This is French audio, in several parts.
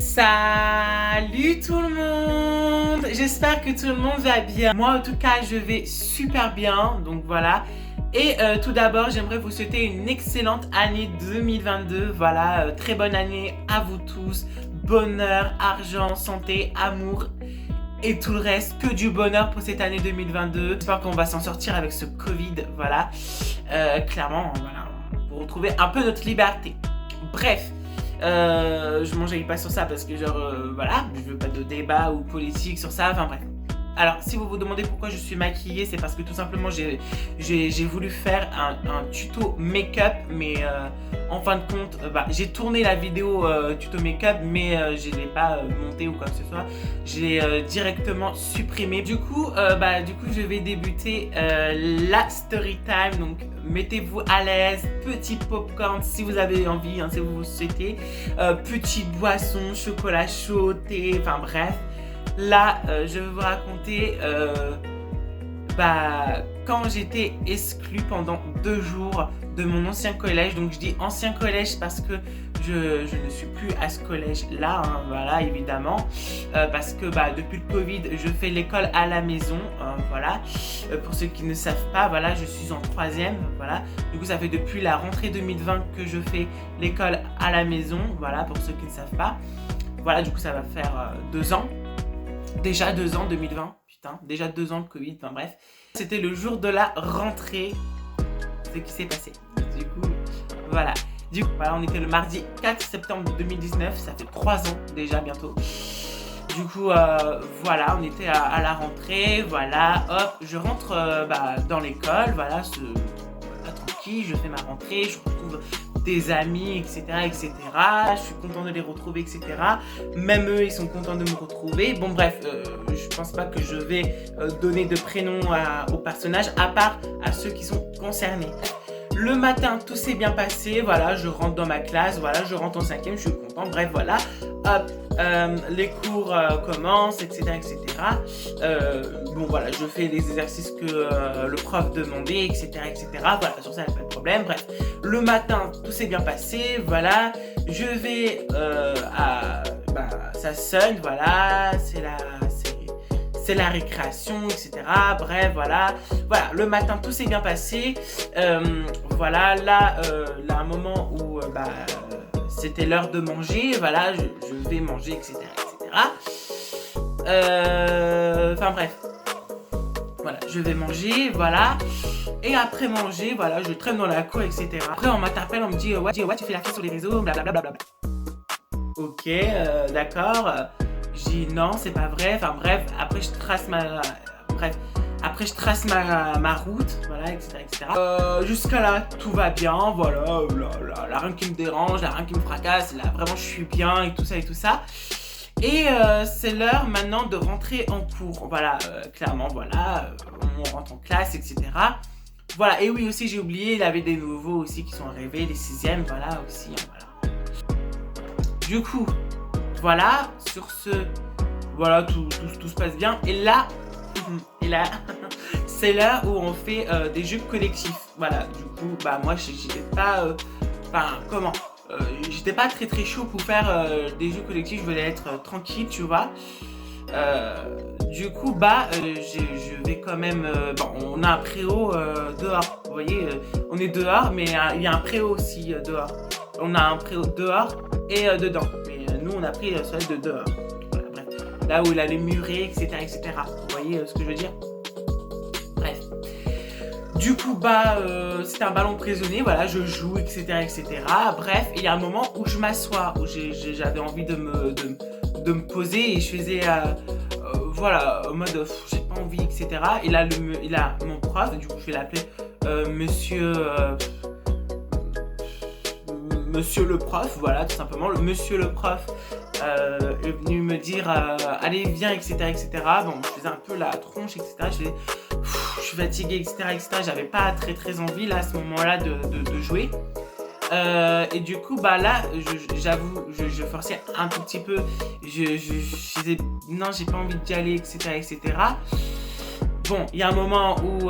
Salut tout le monde! J'espère que tout le monde va bien. Moi en tout cas je vais super bien, donc voilà. Et tout d'abord j'aimerais vous souhaiter une excellente année 2022. Voilà, très bonne année à vous tous. Bonheur, argent, santé, amour et tout le reste. Que du bonheur pour cette année 2022. J'espère qu'on va s'en sortir avec ce Covid, voilà. Clairement, voilà, pour retrouver un peu notre liberté. Bref. Je m'enjaille pas sur ça parce que voilà, je veux pas de débat ou politique sur ça, enfin bref. Alors si vous vous demandez pourquoi je suis maquillée, c'est parce que tout simplement j'ai voulu faire un tuto make-up, mais en fin de compte, j'ai tourné la vidéo tuto make-up, mais je l'ai pas monté ou quoi que ce soit. Je l'ai directement supprimé. Du coup, je vais débuter la story time. Donc mettez-vous à l'aise, petit popcorn si vous avez envie, hein, si vous le souhaitez, petite boisson, chocolat chaud, thé, enfin bref. Là, je vais vous raconter quand j'étais exclue pendant 2 jours de mon ancien collège. Donc je dis ancien collège parce que je ne suis plus à ce collège-là, hein, voilà, évidemment. Parce que depuis le Covid, je fais l'école à la maison, voilà. Pour ceux qui ne savent pas, voilà, je suis en 3e, voilà. Du coup, ça fait depuis la rentrée 2020 que je fais l'école à la maison, voilà, pour ceux qui ne savent pas. Voilà, du coup, ça va faire 2 ans. Déjà 2 ans, 2020, putain, déjà 2 ans le Covid, enfin bref. C'était le jour de la rentrée, ce qui s'est passé. Du coup, voilà. Du coup, voilà, on était le mardi 4 septembre 2019, ça fait 3 ans déjà bientôt. Du coup, voilà, on était à la rentrée, voilà, hop, je rentre dans l'école, voilà, tranquille, je fais ma rentrée, je retrouve des amis, etc., etc. Je suis content de les retrouver, etc. Même eux, ils sont contents de me retrouver. Bon, bref, je pense pas que je vais donner de prénom aux personnages, à part à ceux qui sont concernés. Le matin, tout s'est bien passé. Voilà, je rentre dans ma classe. Voilà, je rentre en 5e, je suis content. Bref, voilà. Hop, les cours commencent, etc., etc. Bon, voilà, je fais les exercices que le prof demandait, etc., etc. Voilà, sur ça, il n'y a pas de problème. Bref, le matin, tout s'est bien passé. Voilà, je vais ça sonne. Voilà, c'est la récréation, etc. Bref, voilà. Voilà, le matin, tout s'est bien passé. Voilà, là, un moment où c'était l'heure de manger. Voilà, je vais manger, etc., etc. Enfin, bref. Voilà, je vais manger, voilà. Et après manger, voilà, je traîne dans la cour, etc. Après, on m'appelle, on me dit, ouais, tu fais la fête sur les réseaux, blablabla. Ok, d'accord. Je dis non, c'est pas vrai. Enfin bref, après je trace ma route, voilà, etc., etc. Jusqu'à là, tout va bien, voilà, là, rien qui me dérange, là, rien qui me fracasse, là, vraiment, je suis bien, et tout ça, et tout ça. Et c'est l'heure maintenant de rentrer en cours, voilà, clairement, voilà, on rentre en classe, etc. Voilà, et oui, aussi, j'ai oublié, il y avait des nouveaux aussi qui sont arrivés, les 6e, voilà, aussi, voilà. Du coup, voilà, sur ce, voilà, tout se passe bien. Et là, c'est là où on fait des jeux collectifs. Voilà, du coup, moi, j'étais pas, j'étais pas très chaud pour faire des jeux collectifs. Je voulais être tranquille, tu vois. Du coup, je vais quand même. On a un préau dehors. Vous voyez, on est dehors, mais il y a un préau aussi dehors. On a un préau dehors et dedans. Mais nous, on a pris celui de dehors. Voilà, bref. Là où il a les murets, etc., etc. Vous voyez ce que je veux dire? Bref. Du coup, c'était un ballon prisonnier. Voilà, je joue, etc., etc. Bref, il y a un moment où je m'assois, où j'avais envie de me poser et je faisais, voilà, en mode, j'ai pas envie, etc. Et là, il a mon prof, du coup, je vais l'appeler Monsieur le prof, voilà, tout simplement. Le monsieur le prof est venu me dire allez, viens, etc., etc. Bon, je faisais un peu la tronche, etc. Je suis fatigué, etc., etc. J'avais pas très envie, là, à ce moment-là, de jouer. Et du coup, là, j'avoue, je forçais un tout petit peu. Je disais, non, j'ai pas envie d'y aller, etc., etc. Bon, il y a un moment où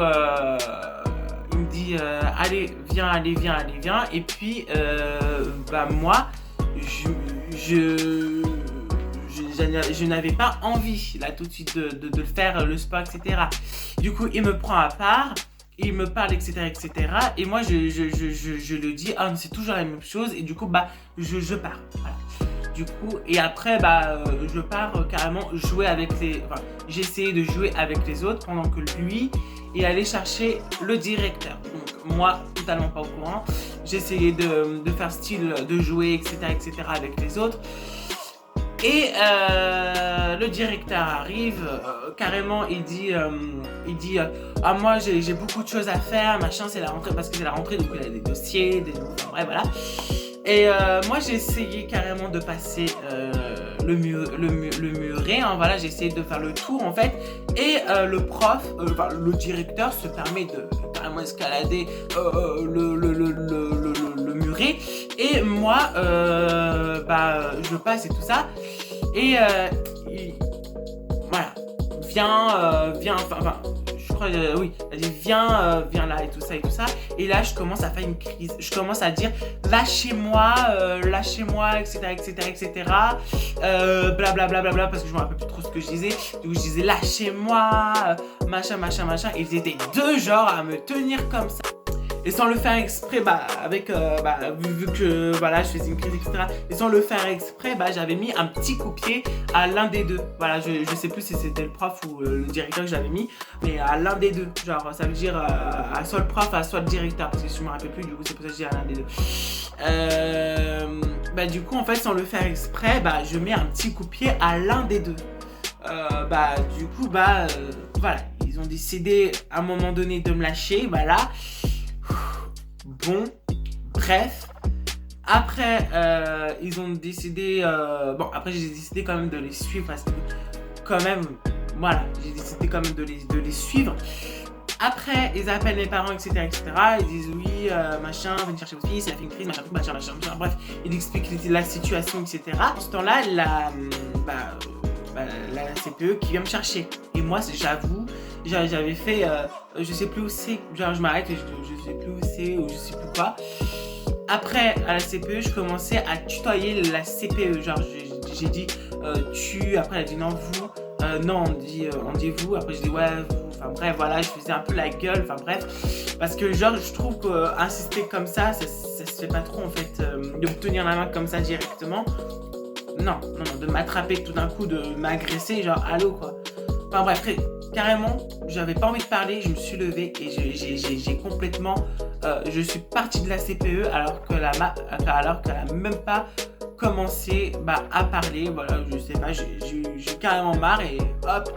il me dit allez, viens. Et puis, moi, je n'avais pas envie là tout de suite de faire le sport, etc. Du coup, il me prend à part, il me parle, etc., etc. Et moi, je le dis, ah, mais c'est toujours la même chose. Et du coup, bah, je pars. Voilà. Du coup, et après, bah, je pars carrément jouer avec enfin, j'ai essayé de jouer avec les autres pendant que lui est allé chercher le directeur. Donc, moi, totalement pas au courant. J'ai essayé de faire style de jouer, etc., avec les autres. Et le directeur arrive, carrément, il dit ah, moi j'ai beaucoup de choses à faire, machin, c'est la rentrée, parce que c'est la rentrée, donc il y a des dossiers, des nouveaux, enfin, bref, voilà. Et moi j'ai essayé carrément de passer le muret, hein, voilà, j'ai essayé de faire le tour en fait. Et le prof, le directeur se permet de carrément escalader le muret. Et moi, je passe et tout ça. Et voilà, viens, enfin, je crois, oui, elle dit viens là et tout ça. Et là, je commence à faire une crise. Je commence à dire lâchez-moi, etc. Blablabla, parce que je me rappelle plus trop ce que je disais. Du coup, je disais lâchez-moi, machin. Et ils étaient deux genres à me tenir comme ça. Et sans le faire exprès, vu que voilà, je faisais une crise, etc. Et sans le faire exprès, j'avais mis un petit coup de pied à l'un des deux. Voilà, je sais plus si c'était le prof ou le directeur que j'avais mis, mais à l'un des deux. Genre, ça veut dire à soit le prof, à soit le directeur, parce que je me rappelle plus, du coup, c'est pour ça que je dis à l'un des deux. Du coup, en fait, sans le faire exprès, je mets un petit coup de pied à l'un des deux. Voilà, ils ont décidé à un moment donné de me lâcher, voilà. Bon, bref. Après, ils ont décidé... après, j'ai décidé quand même de les suivre parce que, quand même, voilà, j'ai décidé quand même de les suivre. Après, ils appellent les parents, etc. Ils disent oui, machin, venez chercher votre fils, il a fait une crise, machin. Bref, ils expliquent la situation, etc. En ce temps-là, la CPE qui vient me chercher. Et moi, j'avoue, j'avais fait, je sais plus où c'est, genre je m'arrête et je sais plus où c'est ou je sais plus quoi. Après, à la CPE, je commençais à tutoyer la CPE, genre j'ai dit tu, après elle a dit non vous, non on dit vous, après je dis ouais vous, enfin bref voilà, je faisais un peu la gueule, enfin bref, parce que genre je trouve qu'insister comme ça se fait pas trop en fait, de me tenir la main comme ça directement. Non, de m'attraper tout d'un coup, de m'agresser, genre allô quoi. Enfin bref, carrément, j'avais pas envie de parler, je me suis levée et j'ai complètement... je suis partie de la CPE alors qu'elle a même pas commencé à parler. Voilà, je sais pas, j'ai carrément marre et hop,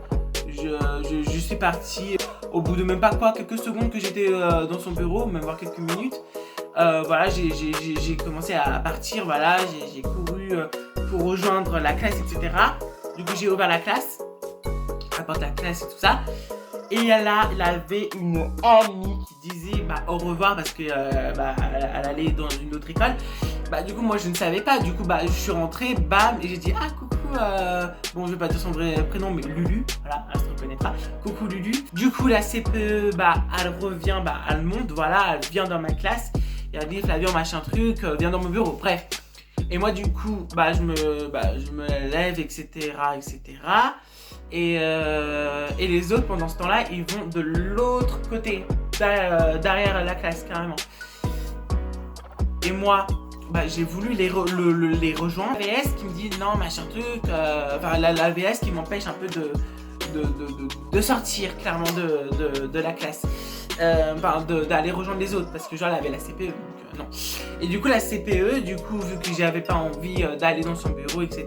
je suis partie. Au bout de même pas quelques secondes que j'étais dans son bureau, même voire quelques minutes. Voilà, j'ai commencé à partir, voilà, j'ai couru pour rejoindre la classe, etc. Du coup, j'ai ouvert la classe, la porte de la classe et tout ça. Et là, il avait une amie qui disait au revoir parce que elle allait dans une autre école. Du coup, moi, je ne savais pas. Du coup, je suis rentrée, bam, et j'ai dit ah coucou. Bon, je vais pas dire son vrai prénom, mais Lulu. Voilà, elle se reconnaîtra. Coucou Lulu. Du coup, la CPE, elle revient, elle monte, voilà, elle vient dans ma classe. Et elle dit Flavien, machin truc, viens dans mon bureau. Bref. Et moi, du coup, je me lève, etc. Et les autres, pendant ce temps-là, ils vont de l'autre côté, derrière la classe, carrément. Et moi, j'ai voulu les rejoindre. La VS qui me dit non, machin truc. La VS qui m'empêche un peu de sortir, clairement, de la classe. D'aller rejoindre les autres, parce que genre, elle avait la CPE. Non. Et du coup, la CPE, vu que j'avais pas envie d'aller dans son bureau, etc.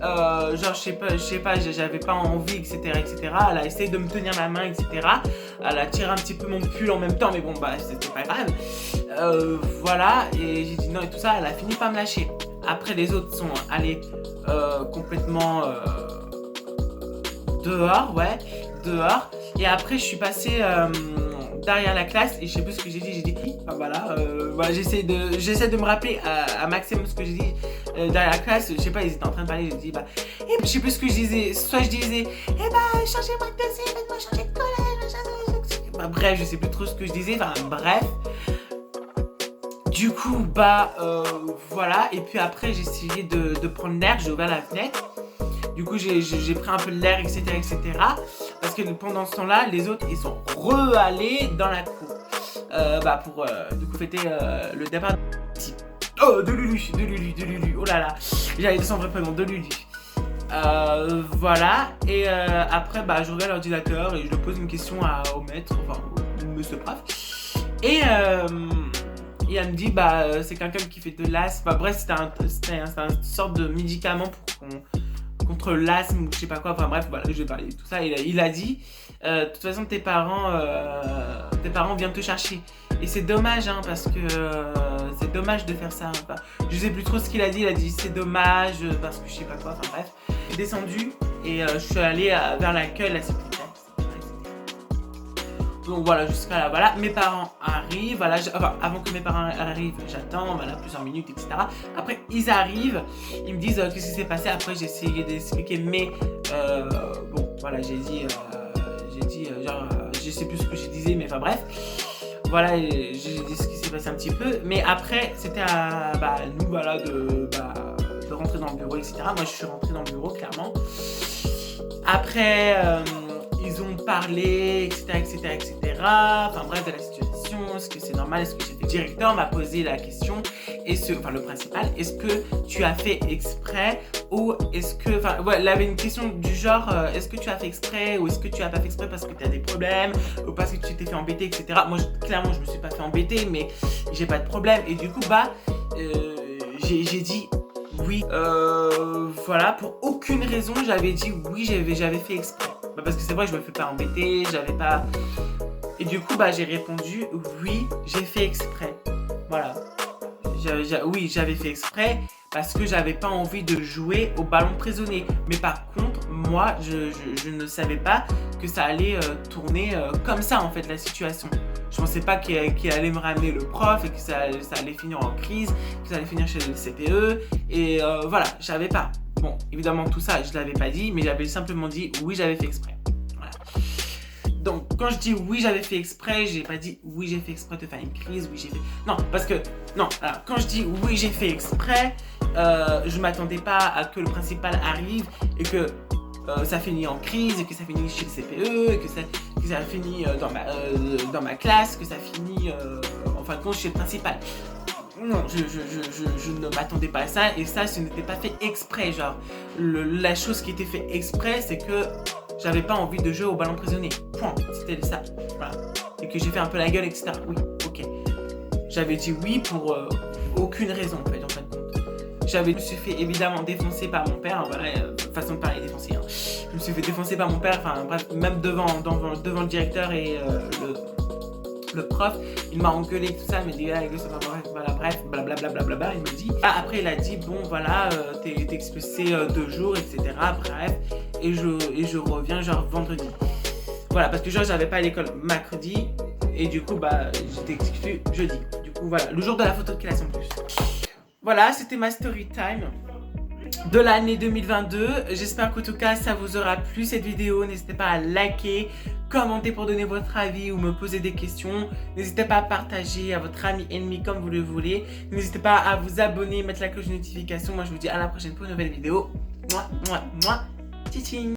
Je sais pas, j'avais pas envie, etc. Elle a essayé de me tenir la main, etc. Elle a tiré un petit peu mon pull en même temps, mais bon, c'était pas grave. Voilà, et j'ai dit non et tout ça, elle a fini par me lâcher. Après, les autres sont allés complètement dehors. Et après, je suis passée derrière la classe et je sais plus ce que j'ai dit. J'essaie de me rappeler à maximum ce que j'ai dit derrière la classe. Je sais pas, ils étaient en train de parler. J'ai dit je sais plus ce que je disais. Soit je disais changez-moi de dossier, faites-moi changer de collège. Bref, je sais plus trop ce que je disais. Bref. Du coup, voilà. Et puis après, j'ai essayé de prendre l'air. J'ai ouvert la fenêtre. Du coup, j'ai pris un peu de l'air, etc., etc. Parce que pendant ce temps-là, les autres, ils sont re-allés dans la cour. Pour du coup fêter le départ de Lulu, oh là là, j'avais dit son vrai prénom, de Lulu. Voilà, et après je regarde l'ordinateur et je lui pose une question au maître, enfin au monsieur prof. Et elle me dit c'est quelqu'un qui fait de l'asthme, bref c'était une sorte de médicament contre l'asthme ou je sais pas quoi, enfin bref voilà, je vais parler de tout ça. Il a dit de toute façon tes parents viennent te chercher. Et c'est dommage parce que c'est dommage de faire ça. Je sais plus trop ce qu'il a dit c'est dommage parce que je sais pas quoi, enfin bref. Je suis descendue et je suis allée vers l'accueil, la sécurité. Donc voilà, jusqu'à là, voilà, mes parents arrivent, voilà, avant que mes parents arrivent, j'attends, voilà, plusieurs minutes, etc. Après, ils arrivent, ils me disent qu'est-ce qui s'est passé. Après, j'ai essayé d'expliquer, mais bon, voilà, j'ai dit, je sais plus ce que je disais, mais enfin bref. Voilà, j'ai dit ce qui s'est passé un petit peu, mais après, c'était à nous, voilà, de rentrer dans le bureau, etc. Moi, je suis rentrée dans le bureau, clairement. Après, ils ont parlé, etc. Enfin bref, de la situation, est-ce que c'est normal, est-ce que j'ai fait. Le directeur m'a posé la question, le principal, est-ce que tu as fait exprès ou est-ce que, il avait une question du genre, est-ce que tu as fait exprès ou est-ce que tu as pas fait exprès parce que tu as des problèmes ou parce que tu t'es fait embêter, etc. Moi, clairement, je me suis pas fait embêter, mais j'ai pas de problème. Et du coup, j'ai dit oui. Voilà, pour aucune raison, j'avais dit oui, j'avais fait exprès. Parce que c'est vrai, je me fais pas embêter, j'avais pas... Et du coup, j'ai répondu oui, j'ai fait exprès. Voilà. Oui, j'avais fait exprès parce que j'avais pas envie de jouer au ballon prisonnier. Mais par contre, moi, je ne savais pas que ça allait tourner comme ça, en fait, la situation. Je pensais pas qu'il allait me ramener le prof et que ça allait finir en crise, que ça allait finir chez le CPE. Et voilà, je savais pas. Bon, évidemment, tout ça, je l'avais pas dit, mais j'avais simplement dit oui, j'avais fait exprès. Voilà. Donc, quand je dis oui, j'avais fait exprès, j'ai pas dit oui, j'ai fait exprès de faire une crise, oui, j'ai fait... Non, parce que... Non, alors, quand je dis oui, j'ai fait exprès, je m'attendais pas à que le principal arrive et que ça finit en crise, et que ça finit chez le CPE, et que ça finit dans ma classe, que ça finit en fin de compte chez le principal. Non, je ne m'attendais pas à ça, et ça, ce n'était pas fait exprès. Genre, la chose qui était fait exprès, c'est que j'avais pas envie de jouer au ballon prisonnier. Point. C'était ça. Voilà. Et que j'ai fait un peu la gueule, etc. Oui, ok. J'avais dit oui pour aucune raison, en fait de compte. Je me suis fait évidemment défoncer par mon père, voilà, façon de parler défoncer. Je me suis fait défoncer par mon père, enfin bref, même devant le directeur et le prof, il m'a engueulé tout ça, il m'a dit bref, blablabla, il me dit. Après il a dit bon voilà, t'es expulsé 2 jours, etc. Bref, et je reviens genre vendredi. Voilà, parce que genre j'avais pas à l'école mercredi, et du coup j'étais expulsé jeudi. Du coup voilà, le jour de la photo de classe en plus. Voilà, c'était ma story time de l'année 2022. J'espère qu'en tout cas ça vous aura plu cette vidéo. N'hésitez pas à liker, commenter pour donner votre avis ou me poser des questions. N'hésitez pas à partager à votre ami, ennemi comme vous le voulez. N'hésitez pas à vous abonner, mettre la cloche de notification. Moi je vous dis à la prochaine pour une nouvelle vidéo. Tching.